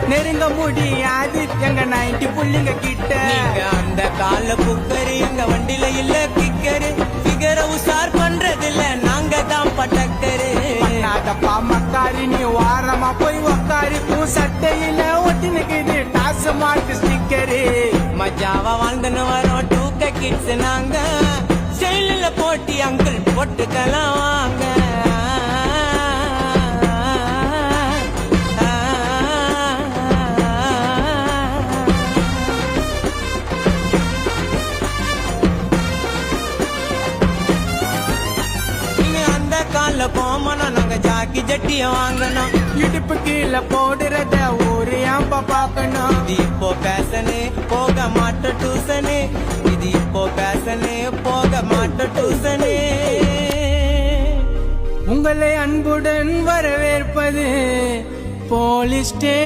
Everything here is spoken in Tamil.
நெருங்க முடியாது எங்க 90 புள்ளிங்க கிட்ட. நீங்க அந்த கால புக்கரு, எங்க வண்டியில இல்ல கிக்கரு. பிகர உசார் பண்றதில்ல, நாங்க தான் பட்டக்கரு. பண்ணாதப்பா மக்காரி, நீ வாரமா போய் உக்காரு. உன் சட்டையில ஒட்டினுக்குது டாஸ் மாட்டு ஸ்டிக்கரு. மஜாவா வாழ்ந்துன்னு வரோம் 2K கிட்ஸ் நாங்க. ஸ்டைலில் போட்டி அங்கிள் போட்டுக்கலாம் வாங்க. கால போமணும், நாங்க ஜாக்கி ஜட்டிய வாங்கணும். இடுப்பு கீழே போடுறத ஒரு ஏன்பா பாக்கணும். இது இப்போ பேசனே போக மாட்ட டூசனே. இது இப்போ பேசனே போக மாட்ட டூசனே. உங்களை அன்புடன் வரவேற்பது போலீஸ் ஸ்டேஷன்.